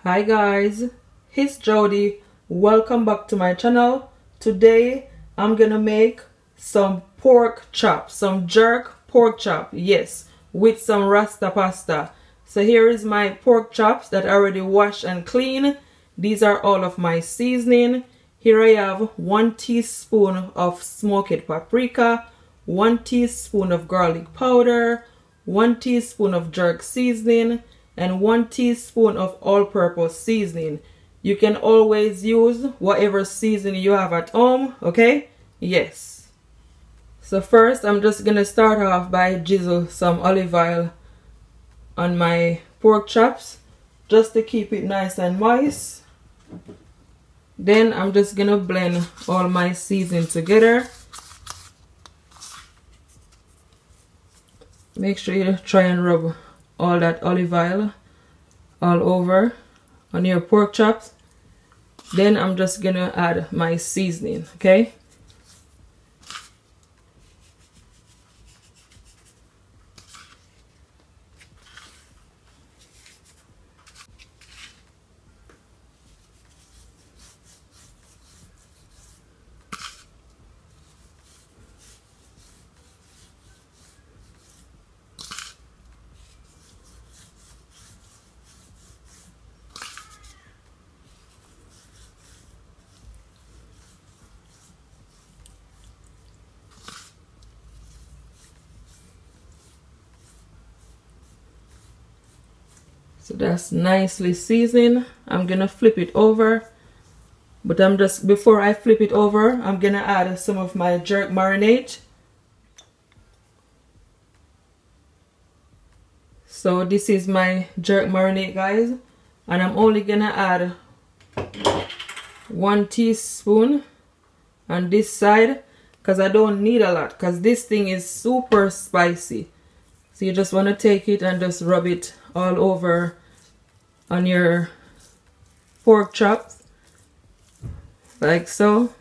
Hi guys, it's Jody. Welcome back to my channel. Today I'm gonna make some pork chop, some jerk pork chop, yes, with some Rasta pasta. So here is my pork chops that I already washed and clean. These are all of my seasoning. Here I have 1 teaspoon of smoked paprika, 1 teaspoon of garlic powder, 1 teaspoon of jerk seasoning, and 1 teaspoon of all-purpose seasoning. You can always use whatever seasoning you have at home, okay? Yes. So first I'm just gonna start off by drizzle some olive oil on my pork chops just to keep it nice and moist. Then I'm just gonna blend all my seasoning together. Make sure you try and rub all that olive oil all over on your pork chops. Then I'm just gonna add my seasoning, okay? So that's nicely seasoned. I'm gonna flip it over, but before I flip it over, I'm gonna add some of my jerk marinade. So this is my jerk marinade, guys, and I'm only gonna add 1 teaspoon on this side because I don't need a lot because this thing is super spicy. So you just want to take it and just rub it all over on your pork chops like so.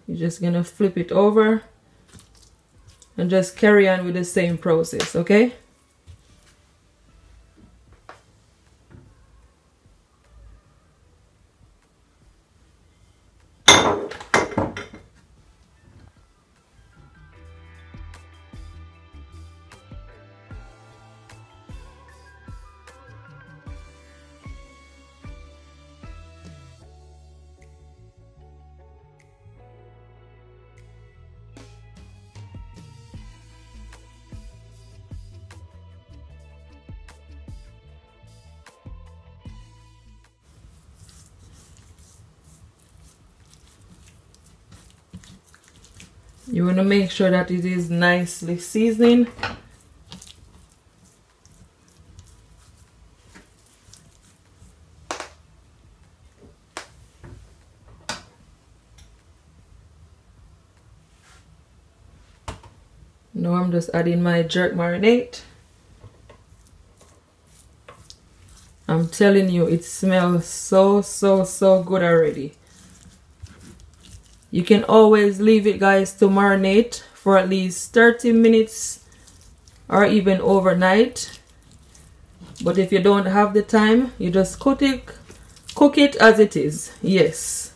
You're just gonna flip it over and just carry on with the same process, okay? You want to make sure that it is nicely seasoned. Now I'm just adding my jerk marinade. I'm telling you, it smells so good already. You can always leave it, guys, to marinate for at least 30 minutes or even overnight. But if you don't have the time, you just cook it as it is. Yes.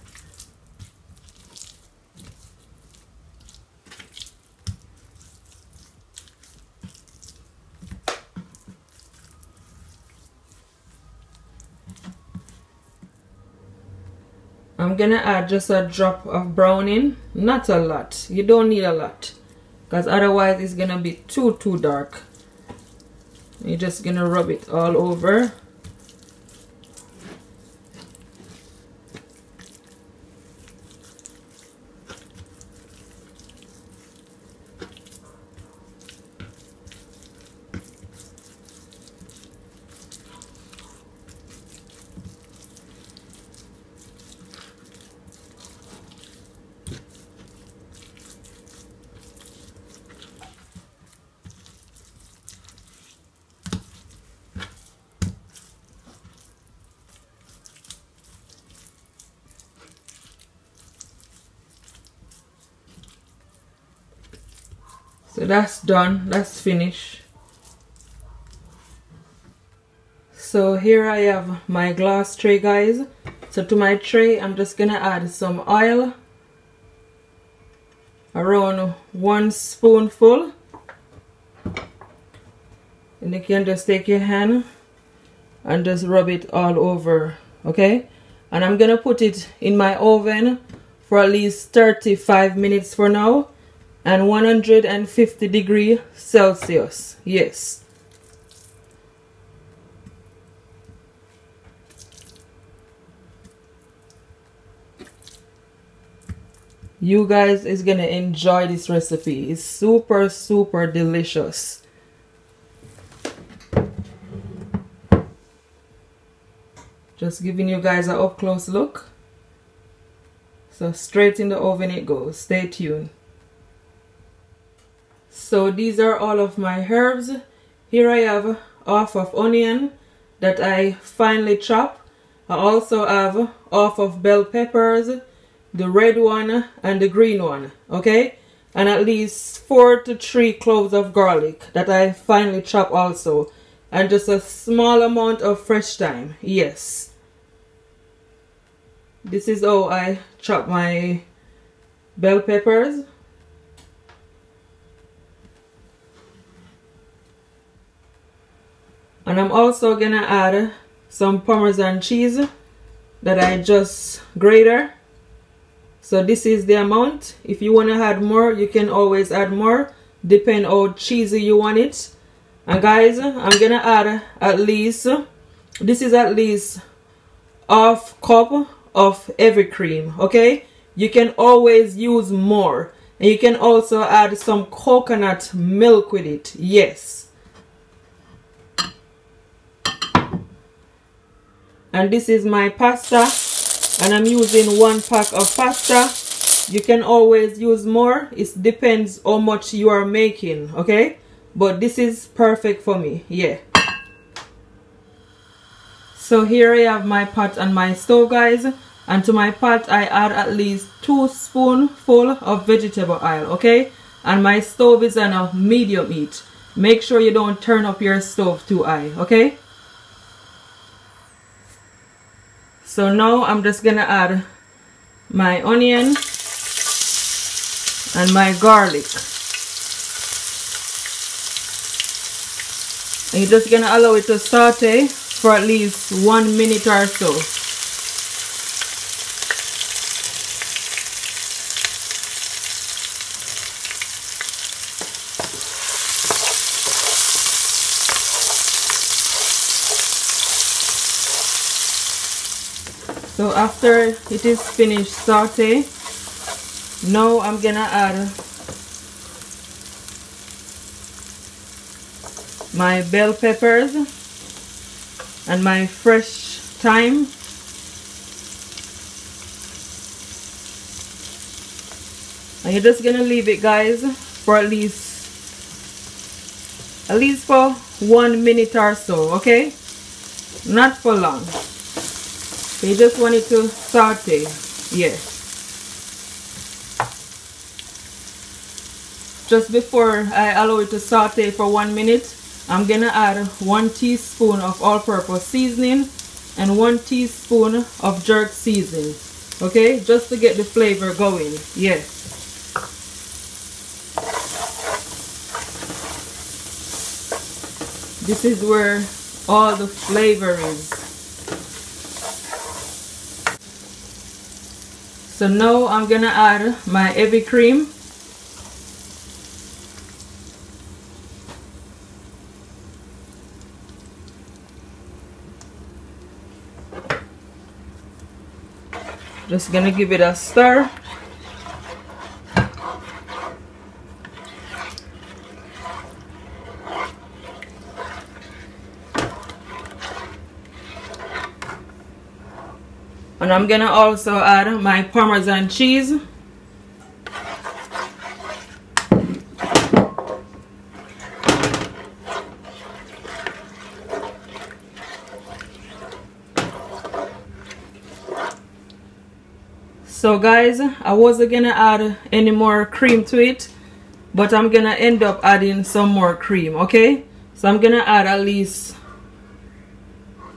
I'm gonna add just a drop of browning, not a lot. You don't need a lot because otherwise it's gonna be too dark. You're just gonna rub it all over. So that's done, that's finished. So here I have my glass tray, guys. So to my tray, I'm just gonna add some oil, around 1 spoonful, and you can just take your hand and just rub it all over, okay? And I'm gonna put it in my oven for at least 35 minutes for now, and 150 degrees Celsius. Yes. You guys is gonna enjoy this recipe. It's super, super delicious. Just giving you guys an up close look. So straight in the oven it goes. Stay tuned. So these are all of my herbs. Here I have half of onion that I finely chop. I also have half of bell peppers, the red one and the green one, okay? And at least 4 to 3 cloves of garlic that I finely chop also. And just a small amount of fresh thyme. Yes. This is how I chop my bell peppers. And I'm also gonna add some Parmesan cheese that I just grated. So this is the amount. If you want to add more, you can always add more, depend how cheesy you want it. And guys, I'm gonna add at least, this is at least half cup of heavy cream, okay? You can always use more, and you can also add some coconut milk with it. Yes. And this is my pasta, and I'm using 1 pack of pasta. You can always use more. It depends how much you are making, okay? But this is perfect for me. Yeah. So here I have my pot on my stove, guys, and to my pot I add at least 2 spoonfuls of vegetable oil, okay? And my stove is on a medium heat. Make sure you don't turn up your stove too high, okay? So now I'm just gonna add my onion and my garlic. And you're just gonna allow it to saute for at least 1 minute or so. So after it is finished saute, now I'm gonna add my bell peppers and my fresh thyme. And you're just gonna leave it, guys, for at least for 1 minute or so, okay? Not for long. So you just want it to saute. Yeah. Just before I allow it to saute for 1 minute, I'm gonna add 1 teaspoon of all-purpose seasoning and 1 teaspoon of jerk seasoning. Okay, just to get the flavor going. Yeah. This is where all the flavor is. So now I'm gonna add my heavy cream. Just gonna give it a stir. And I'm gonna also add my Parmesan cheese. So guys, I wasn't gonna add any more cream to it, but I'm gonna end up adding some more cream, okay? So I'm gonna add at least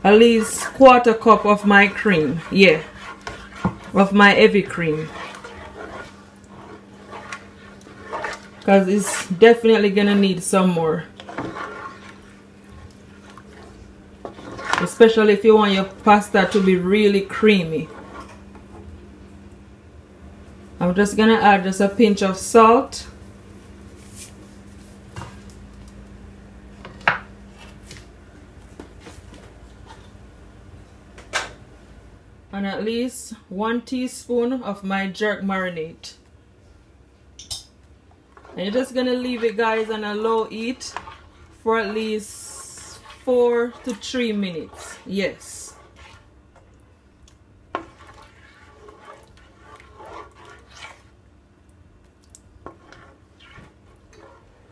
at least 1/4 cup of my cream, yeah, of my heavy cream, because it's definitely gonna need some more, especially if you want your pasta to be really creamy. I'm just gonna add just a pinch of salt. And at least 1 teaspoon of my jerk marinade. And you're just gonna leave it, guys, on a low heat for at least 4 to 3 minutes. Yes.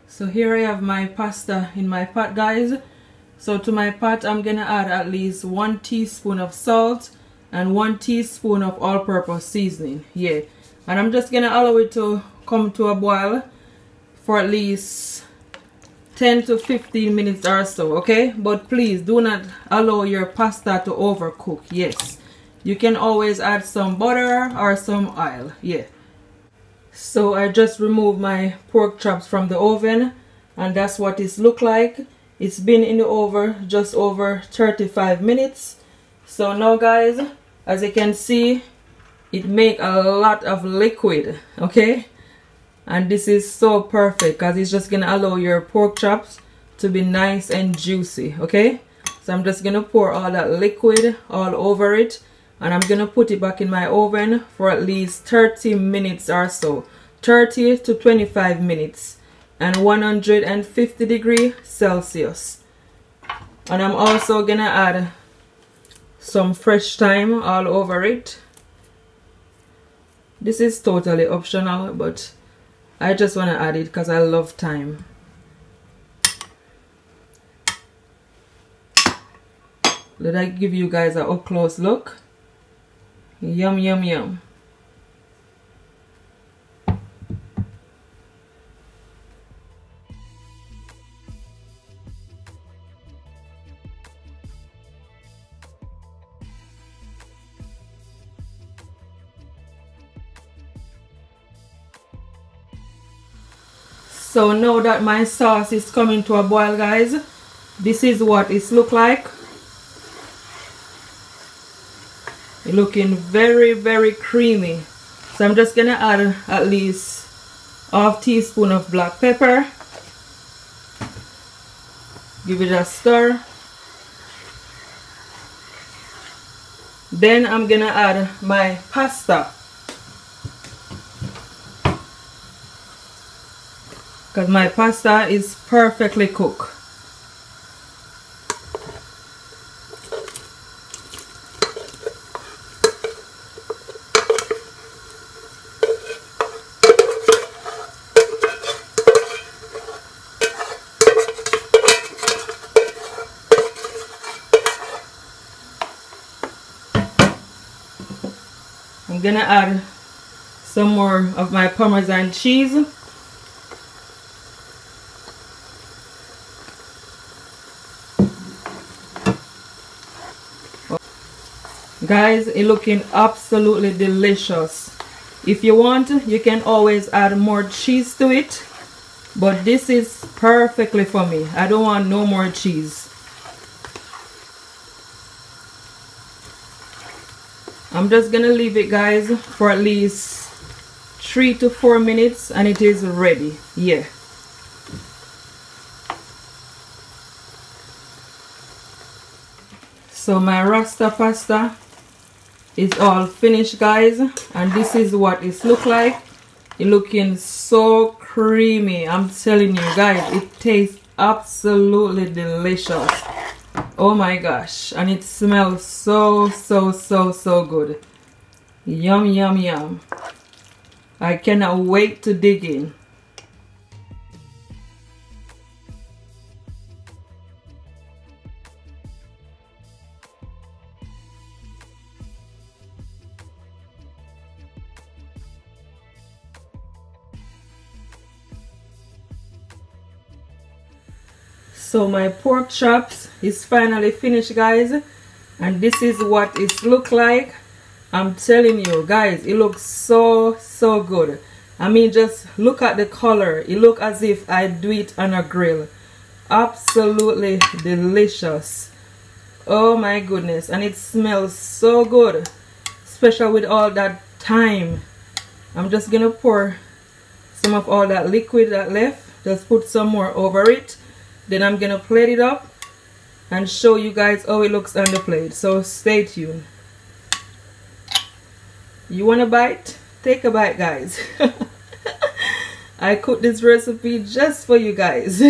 So here I have my pasta in my pot, guys. So to my pot, I'm gonna add at least 1 teaspoon of salt and 1 teaspoon of all-purpose seasoning, yeah. And I'm just gonna allow it to come to a boil for at least 10 to 15 minutes or so, okay? But please do not allow your pasta to overcook. Yes, you can always add some butter or some oil, yeah. So I just removed my pork chops from the oven, and that's what it look like. It's been in the oven just over 35 minutes. So now, guys, as you can see, it make a lot of liquid, okay? And this is so perfect because it's just gonna allow your pork chops to be nice and juicy, okay? So I'm just gonna pour all that liquid all over it, and I'm gonna put it back in my oven for at least 30 minutes or so, 30 to 25 minutes, and 150 Celsius. And I'm also gonna add some fresh thyme all over it. This is totally optional, but I just want to add it because I love thyme. Let I give you guys a up close look. Yum, yum, yum. So now that my sauce is coming to a boil, guys, this is what it look like. It's looking very, very creamy. So I'm just gonna add at least ½ teaspoon of black pepper. Give it a stir. Then I'm gonna add my pasta, because my pasta is perfectly cooked. I'm gonna add some more of my Parmesan cheese. Guys, it's looking absolutely delicious. If you want, you can always add more cheese to it, but this is perfectly for me. I don't want no more cheese. I'm just gonna leave it, guys, for at least 3 to 4 minutes and it is ready. Yeah. So my Rasta pasta is all finished, guys, and this is what it look like. It looking so creamy. I'm telling you guys, it tastes absolutely delicious. Oh my gosh, and it smells so good. Yum, yum, yum. I cannot wait to dig in. So my pork chops is finally finished, guys, And this is what it look like. I'm telling you guys, it looks so good. I mean, just look at the color. It look as if I do it on a grill. Absolutely delicious. Oh my goodness. And it smells so good, especially with all that thyme. I'm just gonna pour some of all that liquid that left. Just put some more over it. Then I'm gonna plate it up and show you guys how it looks on the plate. So stay tuned. You want a bite? Take a bite, guys. I cooked this recipe just for you guys.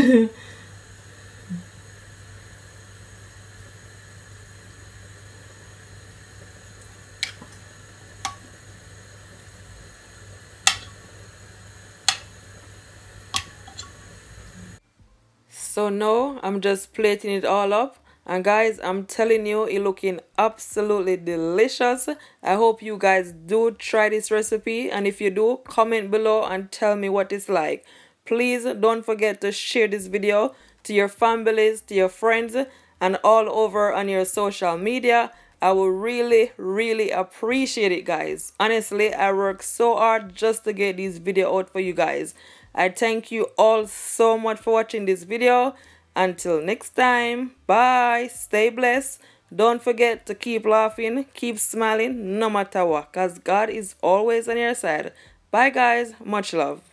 So now I'm just plating it all up, and guys, I'm telling you, it looking absolutely delicious. I hope you guys do try this recipe, and if you do, comment below and tell me what it's like. Please don't forget to share this video to your families, to your friends, and all over on your social media. I will really appreciate it, guys. Honestly, I work so hard just to get this video out for you guys. I thank you all so much for watching this video. Until next time, bye, stay blessed. Don't forget to keep laughing, keep smiling, no matter what, because God is always on your side. Bye guys, much love.